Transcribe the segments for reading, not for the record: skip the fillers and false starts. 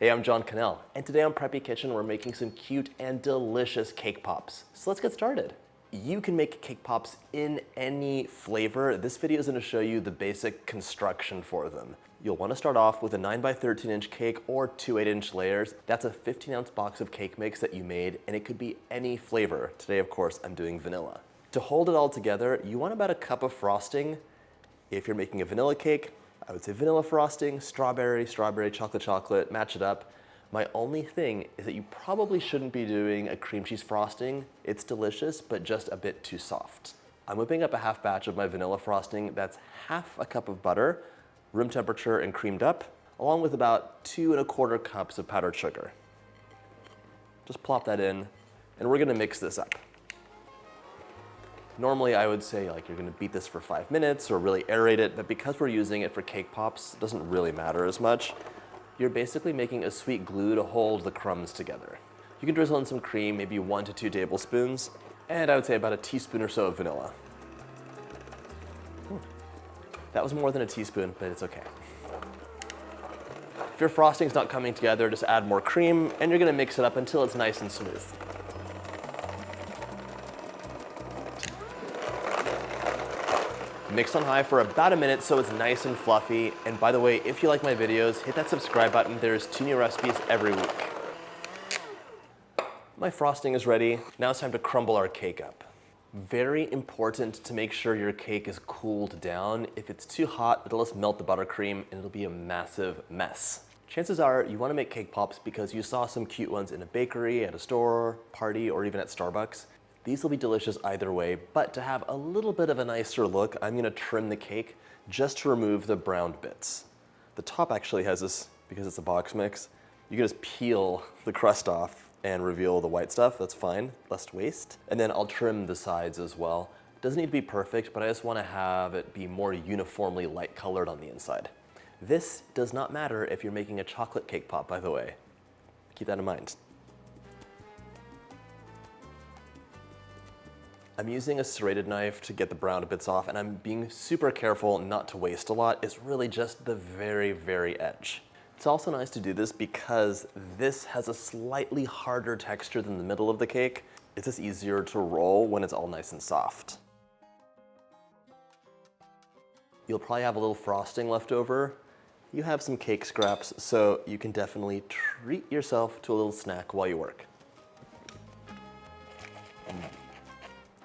Hey, I'm John Cannell, and today on Preppy Kitchen we're making some cute and delicious cake pops. So let's get started. You can make cake pops in any flavor. This video is going to show you the basic construction for them. You'll want to start off with a 9 by 13 inch cake or 2 8-inch layers. That's a 15-ounce box of cake mix that you made, and it could be any flavor. Today, of course, I'm doing vanilla. To hold it all together, you want about a cup of frosting. If you're making a vanilla cake, I would say vanilla frosting, strawberry, chocolate, match it up. My only thing is that you probably shouldn't be doing a cream cheese frosting. It's delicious, but just a bit too soft. I'm whipping up a half batch of my vanilla frosting. That's half a cup of butter, room temperature and creamed up, along with about 2 1/4 cups of powdered sugar. Just plop that in, and we're gonna mix this up. Normally I would say you're gonna beat this for 5 minutes or really aerate it, but because we're using it for cake pops, it doesn't really matter as much. You're basically making a sweet glue to hold the crumbs together. You can drizzle in some cream, maybe 1 to 2 tablespoons, and I would say about a teaspoon or so of vanilla. That was more than a teaspoon, but it's okay. If your frosting's not coming together, just add more cream, and you're gonna mix it up until it's nice and smooth. Mix on high for about a minute so it's nice and fluffy. And by the way, if you like my videos, hit that subscribe button. There's 2 new recipes every week. My frosting is ready. Now it's time to crumble our cake up. Very important to make sure your cake is cooled down. If it's too hot, it'll just melt the buttercream and it'll be a massive mess. Chances are you want to make cake pops because you saw some cute ones in a bakery, at a store, party, or even at Starbucks. These will be delicious either way, but to have a little bit of a nicer look, I'm gonna trim the cake just to remove the browned bits. The top actually has this, because it's a box mix, you can just peel the crust off and reveal the white stuff. That's fine, less waste. And then I'll trim the sides as well. Doesn't need to be perfect, but I just wanna have it be more uniformly light colored on the inside. This does not matter if you're making a chocolate cake pop, by the way. Keep that in mind. I'm using a serrated knife to get the brown bits off, and I'm being super careful not to waste a lot. It's really just the very, very edge. It's also nice to do this because this has a slightly harder texture than the middle of the cake. It's just easier to roll when it's all nice and soft. You'll probably have a little frosting left over. You have some cake scraps, so you can definitely treat yourself to a little snack while you work.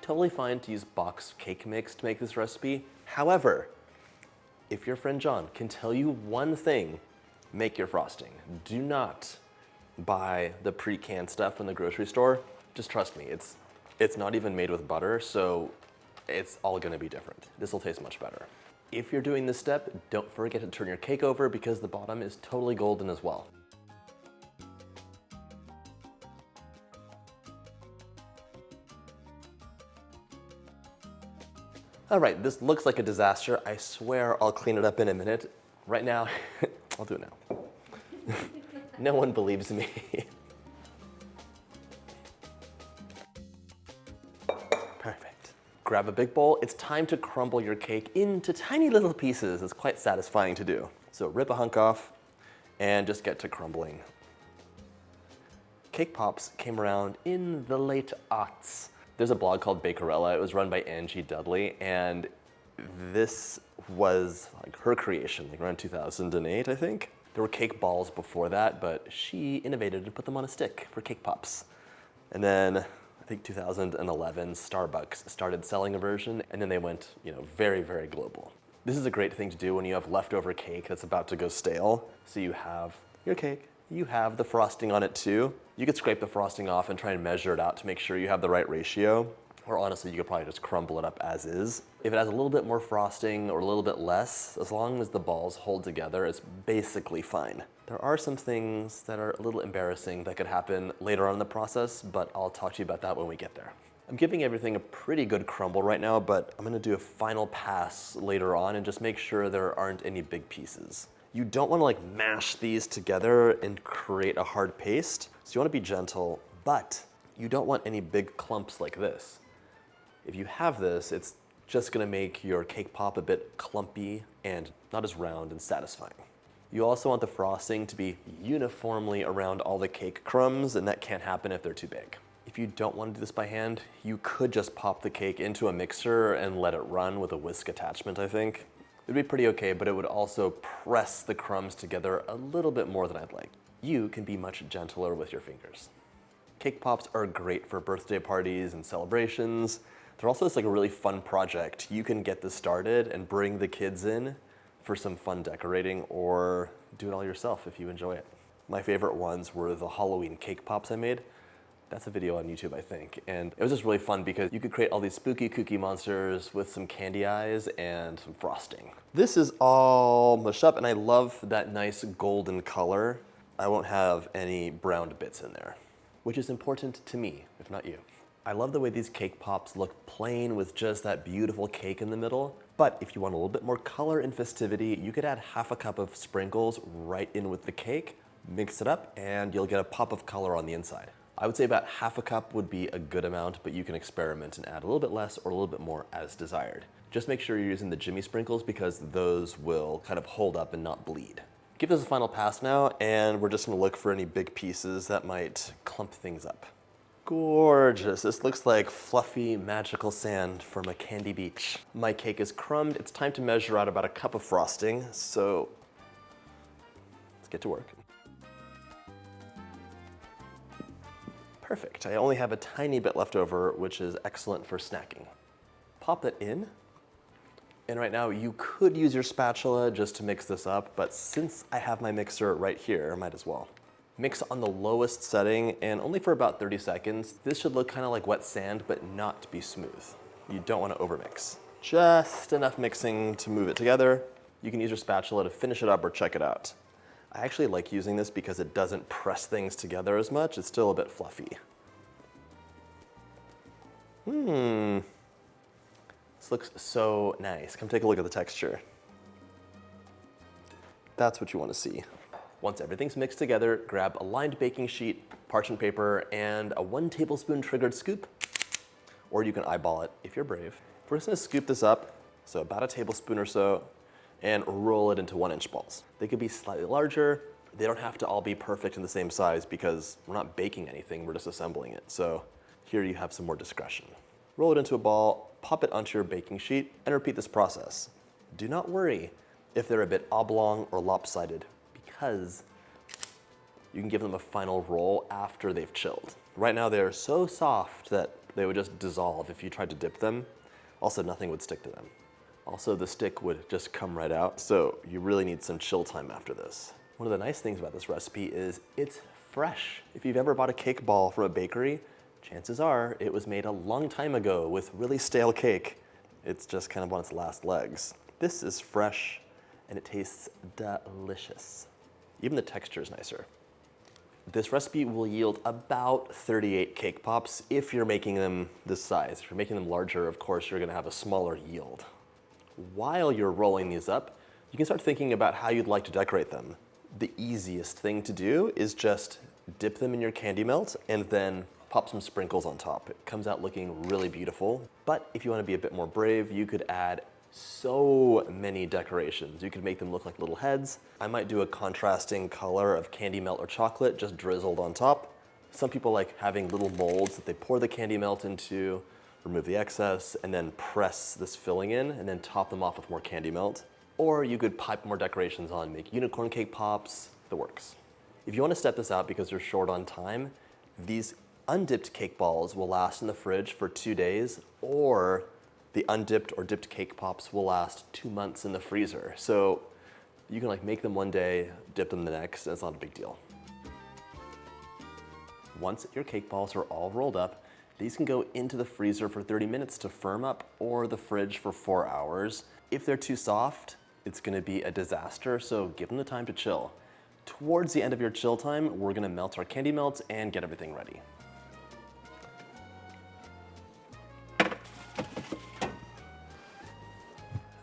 Totally fine to use box cake mix to make this recipe. However, if your friend John can tell you one thing, make your frosting. Do not buy the pre-canned stuff from the grocery store. Just trust me, it's not even made with butter, so it's all gonna be different. This will taste much better. If you're doing this step, don't forget to turn your cake over because the bottom is totally golden as well. All right, this looks like a disaster. I swear I'll clean it up in a minute. Right now, I'll do it now. No one believes me. Perfect. Grab a big bowl. It's time to crumble your cake into tiny little pieces. It's quite satisfying to do. So rip a hunk off and just get to crumbling. Cake pops came around in the late aughts. There's a blog called Bakerella. It was run by Angie Dudley, and this was her creation, around 2008, I think. There were cake balls before that, but she innovated and put them on a stick for cake pops. And then, I think 2011, Starbucks started selling a version, and then they went, very, very global. This is a great thing to do when you have leftover cake that's about to go stale. So you have your cake, you have the frosting on it too. You could scrape the frosting off and try and measure it out to make sure you have the right ratio. Or honestly, you could probably just crumble it up as is. If it has a little bit more frosting or a little bit less, as long as the balls hold together, it's basically fine. There are some things that are a little embarrassing that could happen later on in the process, but I'll talk to you about that when we get there. I'm giving everything a pretty good crumble right now, but I'm gonna do a final pass later on and just make sure there aren't any big pieces. You don't want to mash these together and create a hard paste. So you want to be gentle, but you don't want any big clumps like this. If you have this, it's just going to make your cake pop a bit clumpy and not as round and satisfying. You also want the frosting to be uniformly around all the cake crumbs, and that can't happen if they're too big. If you don't want to do this by hand, you could just pop the cake into a mixer and let it run with a whisk attachment, I think. It'd be pretty okay, but it would also press the crumbs together a little bit more than I'd like. You can be much gentler with your fingers. Cake pops are great for birthday parties and celebrations. They're also just like a really fun project. You can get this started and bring the kids in for some fun decorating, or do it all yourself if you enjoy it. My favorite ones were the Halloween cake pops I made. That's a video on YouTube, I think. And it was just really fun because you could create all these spooky cookie monsters with some candy eyes and some frosting. This is all mushed up, and I love that nice golden color. I won't have any browned bits in there, which is important to me, if not you. I love the way these cake pops look plain with just that beautiful cake in the middle. But if you want a little bit more color and festivity, you could add half a cup of sprinkles right in with the cake, mix it up, and you'll get a pop of color on the inside. I would say about half a cup would be a good amount, but you can experiment and add a little bit less or a little bit more as desired. Just make sure you're using the Jimmy sprinkles because those will kind of hold up and not bleed. Give this a final pass now, and we're just gonna look for any big pieces that might clump things up. Gorgeous. This looks like fluffy, magical sand from a candy beach. My cake is crumbed. It's time to measure out about a cup of frosting, so let's get to work. Perfect. I only have a tiny bit left over, which is excellent for snacking. Pop it in. And right now you could use your spatula just to mix this up, but since I have my mixer right here, I might as well. Mix on the lowest setting and only for about 30 seconds. This should look kind of like wet sand, but not be smooth. You don't want to overmix. Just enough mixing to move it together. You can use your spatula to finish it up or check it out. I actually like using this because it doesn't press things together as much. It's still a bit fluffy. This looks so nice. Come take a look at the texture. That's what you want to see. Once everything's mixed together, grab a lined baking sheet, parchment paper, and a 1 tablespoon triggered scoop, or you can eyeball it if you're brave. We're just gonna scoop this up, so about a tablespoon or so, and roll it into 1-inch balls. They could be slightly larger. They don't have to all be perfect in the same size because we're not baking anything, we're just assembling it. So here you have some more discretion. Roll it into a ball, pop it onto your baking sheet, and repeat this process. Do not worry if they're a bit oblong or lopsided because you can give them a final roll after they've chilled. Right now they're so soft that they would just dissolve if you tried to dip them. Also, nothing would stick to them. Also, the stick would just come right out, so you really need some chill time after this. One of the nice things about this recipe is it's fresh. If you've ever bought a cake ball from a bakery, chances are it was made a long time ago with really stale cake. It's just kind of on its last legs. This is fresh and it tastes delicious. Even the texture is nicer. This recipe will yield about 38 cake pops if you're making them this size. If you're making them larger, of course, you're gonna have a smaller yield. While you're rolling these up, you can start thinking about how you'd like to decorate them. The easiest thing to do is just dip them in your candy melt and then pop some sprinkles on top. It comes out looking really beautiful. But if you want to be a bit more brave, you could add so many decorations. You could make them look like little heads. I might do a contrasting color of candy melt or chocolate just drizzled on top. Some people like having little molds that they pour the candy melt into, remove the excess, and then press this filling in, and then top them off with more candy melt. Or you could pipe more decorations on, make unicorn cake pops, the works. If you want to step this out because you're short on time, these undipped cake balls will last in the fridge for 2 days, or the undipped or dipped cake pops will last 2 months in the freezer. So you can like make them one day, dip them the next, and it's not a big deal. Once your cake balls are all rolled up, these can go into the freezer for 30 minutes to firm up, or the fridge for 4 hours. If they're too soft, it's gonna be a disaster, so give them the time to chill. Towards the end of your chill time, we're gonna melt our candy melts and get everything ready.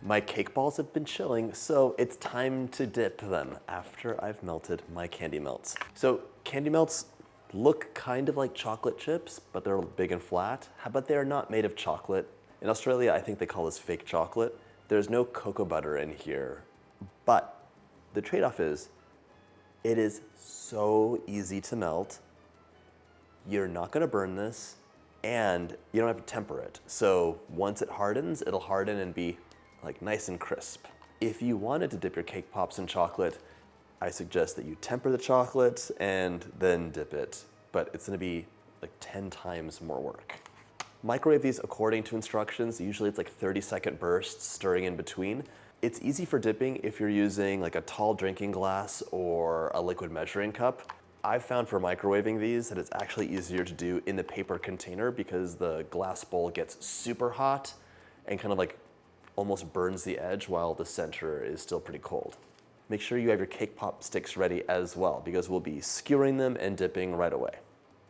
My cake balls have been chilling, so it's time to dip them after I've melted my candy melts. So candy melts look kind of like chocolate chips, but they're big and flat, but they're not made of chocolate. In Australia, I think they call this fake chocolate. There's no cocoa butter in here, but The trade-off is, it is so easy to melt, you're not gonna burn this, and you don't have to temper it. So once it hardens, it'll harden and be like nice and crisp. If you wanted to dip your cake pops in chocolate, I suggest that you temper the chocolate and then dip it, but it's gonna be like 10 times more work. Microwave these according to instructions. Usually it's like 30-second bursts, stirring in between. It's easy for dipping if you're using like a tall drinking glass or a liquid measuring cup. I've found for microwaving these that it's actually easier to do in the paper container because the glass bowl gets super hot and kind of like almost burns the edge while the center is still pretty cold. Make sure you have your cake pop sticks ready as well because we'll be skewering them and dipping right away.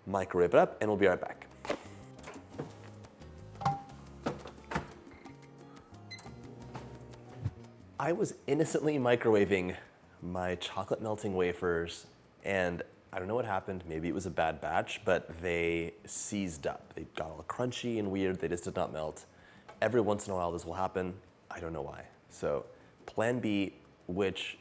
Microwave it up and we'll be right back. I was innocently microwaving my chocolate melting wafers and I don't know what happened. Maybe it was a bad batch, but they seized up. They got all crunchy and weird. They just did not melt. Every once in a while this will happen. I don't know why. So plan B, which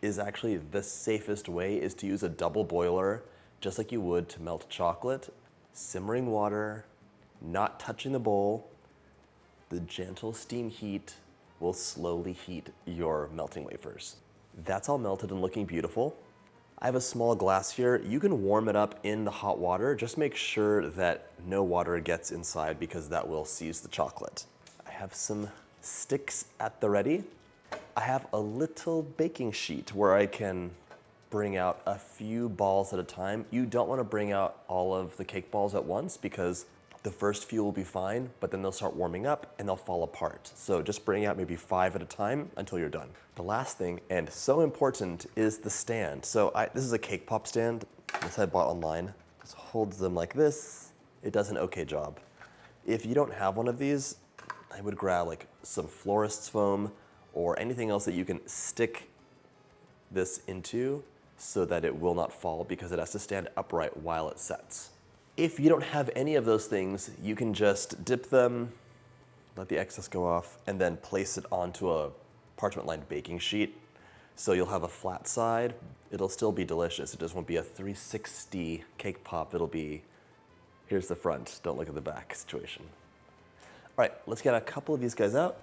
is actually the safest way, is to use a double boiler, just like you would to melt chocolate. Simmering water, not touching the bowl. The gentle steam heat will slowly heat your melting wafers. That's all melted and looking beautiful. I have a small glass here. You can warm it up in the hot water. Just make sure that no water gets inside because that will seize the chocolate. I have some sticks at the ready. I have a little baking sheet where I can bring out a few balls at a time. You don't want to bring out all of the cake balls at once because the first few will be fine, but then they'll start warming up and they'll fall apart. So just bring out maybe 5 at a time until you're done. The last thing, and so important, is the stand. So this is a cake pop stand. This I bought online. This holds them like this. It does an okay job. If you don't have one of these, I would grab like some florist's foam or anything else that you can stick this into so that it will not fall because it has to stand upright while it sets. If you don't have any of those things, you can just dip them, let the excess go off, and then place it onto a parchment-lined baking sheet. So you'll have a flat side. It'll still be delicious. It just won't be a 360 cake pop. It'll be, here's the front, don't look at the back situation. All right, let's get a couple of these guys out.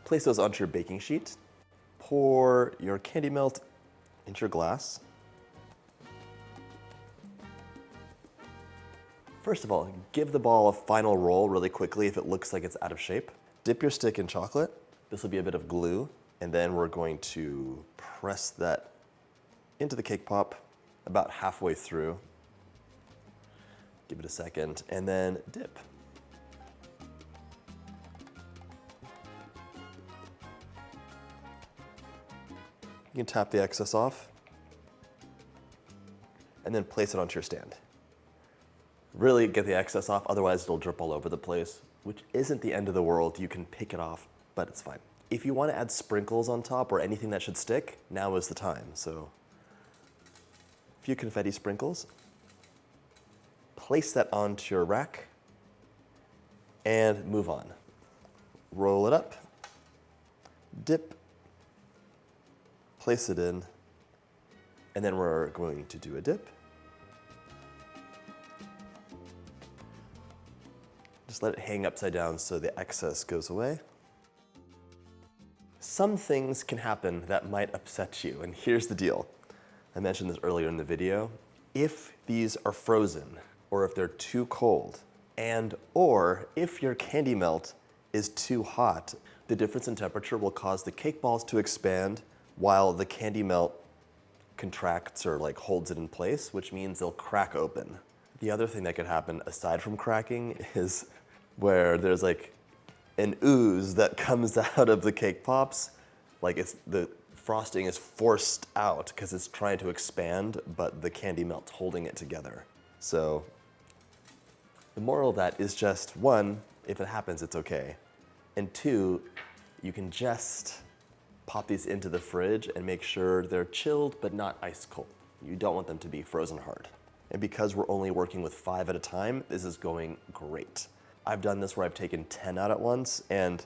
Place those onto your baking sheet. Pour your candy melt into your glass. First of all, give the ball a final roll really quickly if it looks like it's out of shape. Dip your stick in chocolate. This will be a bit of glue, and then we're going to press that into the cake pop about halfway through. Give it a second, and then dip. You can tap the excess off, and then place it onto your stand. Really get the excess off, otherwise it'll drip all over the place, which isn't the end of the world. You can pick it off, but it's fine. If you want to add sprinkles on top or anything that should stick, now is the time. So a few confetti sprinkles. Place that onto your rack and move on. Roll it up, dip, place it in, and then we're going to do a dip. Just let it hang upside down so the excess goes away. Some things can happen that might upset you, and here's the deal. I mentioned this earlier in the video. If these are frozen, or if they're too cold, or if your candy melt is too hot, the difference in temperature will cause the cake balls to expand while the candy melt contracts or like holds it in place, which means they'll crack open. The other thing that could happen aside from cracking is where there's like an ooze that comes out of the cake pops, like the frosting is forced out because it's trying to expand, but the candy melt's holding it together. So the moral of that is just, one, if it happens, it's okay. And two, you can just pop these into the fridge and make sure they're chilled but not ice cold. You don't want them to be frozen hard. And because we're only working with 5 at a time, this is going great. I've done this where I've taken 10 out at once, and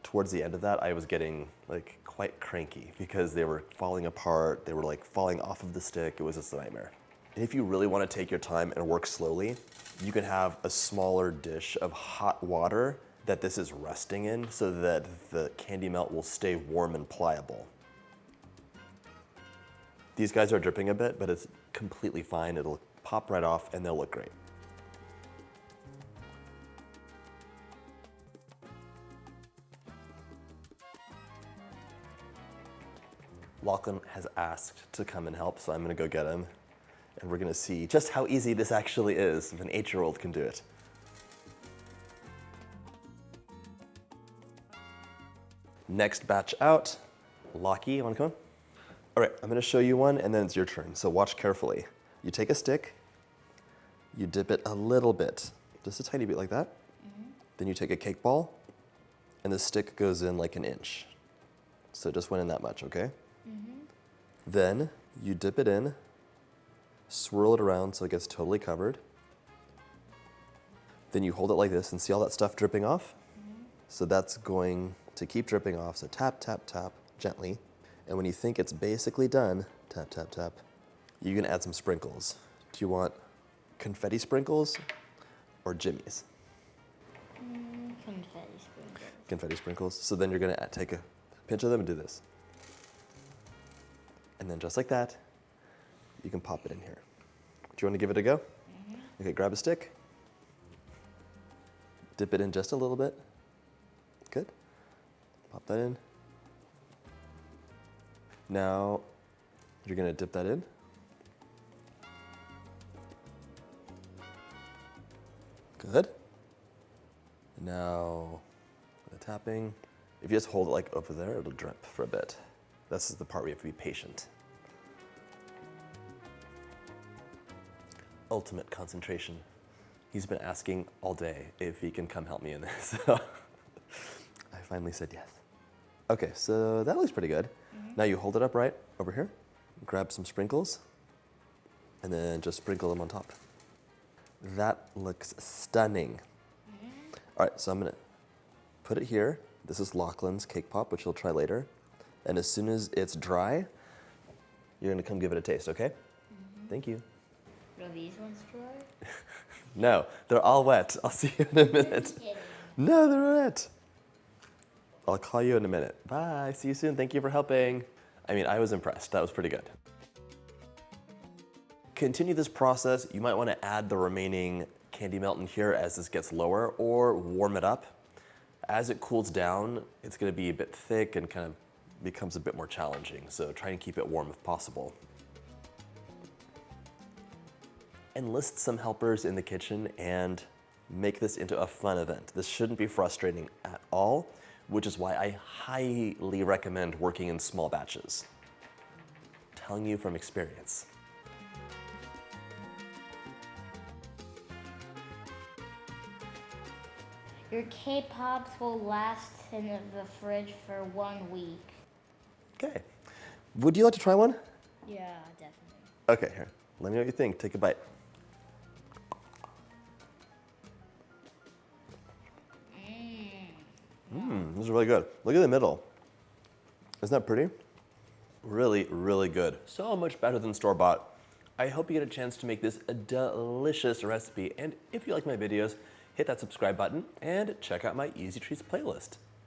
towards the end of that, I was getting like quite cranky because they were falling apart. They were like falling off of the stick. It was just a nightmare. And if you really want to take your time and work slowly, you can have a smaller dish of hot water that this is resting in so that the candy melt will stay warm and pliable. These guys are dripping a bit, but it's completely fine. It'll pop right off and they'll look great. Lachlan has asked to come and help, so I'm gonna go get him. And we're gonna see just how easy this actually is if an 8-year-old can do it. Next batch out. Lockie, you wanna come on? All right, I'm gonna show you one and then it's your turn, so watch carefully. You take a stick, you dip it a little bit, just a tiny bit like that. Then you take a cake ball, and the stick goes in like an inch. So it just went in that much, okay? Then you dip it in, swirl it around so it gets totally covered. Then you hold it like this and see all that stuff dripping off? So that's going to keep dripping off, so tap, tap, tap, gently. And when you think it's basically done, tap, tap, tap, you can add some sprinkles. Do you want confetti sprinkles or jimmies? Confetti sprinkles. Confetti sprinkles. So then you're gonna take a pinch of them and do this. And then just like that, you can pop it in here. Do you want to give it a go? Okay, grab a stick. Dip it in just a little bit. Good. Pop that in. Now, you're gonna dip that in. Good. And now, the tapping. If you just hold it like over there, it'll drip for a bit. This is the part where you have to be patient. Ultimate concentration. He's been asking all day if he can come help me in this. So I finally said yes. Okay, so that looks pretty good. Now you hold it up right over here, grab some sprinkles, and then just sprinkle them on top. That looks stunning. All right, so I'm gonna put it here. This is Lachlan's cake pop, which he'll try later. And as soon as it's dry, you're gonna come give it a taste, okay? Thank you. Are these ones dry? No, they're all wet. I'll see you in a minute. No, they're wet. I'll call you in a minute. Bye, see you soon. Thank you for helping. I mean, I was impressed. That was pretty good. Continue this process. You might want to add the remaining candy melt in here as this gets lower, or warm it up. As it cools down, it's going to be a bit thick and kind of becomes a bit more challenging. So try and keep it warm if possible. Enlist some helpers in the kitchen and make this into a fun event. This shouldn't be frustrating at all, which is why I highly recommend working in small batches. I'm telling you from experience. Your K-pops will last in the fridge for 1 week. Okay. Would you like to try one? Yeah, definitely. Okay, here. Let me know what you think. Take a bite. This is really good. Look at the middle. Isn't that pretty? Really, really good. So much better than store-bought. I hope you get a chance to make this a delicious recipe. And if you like my videos, hit that subscribe button and check out my Easy Treats playlist.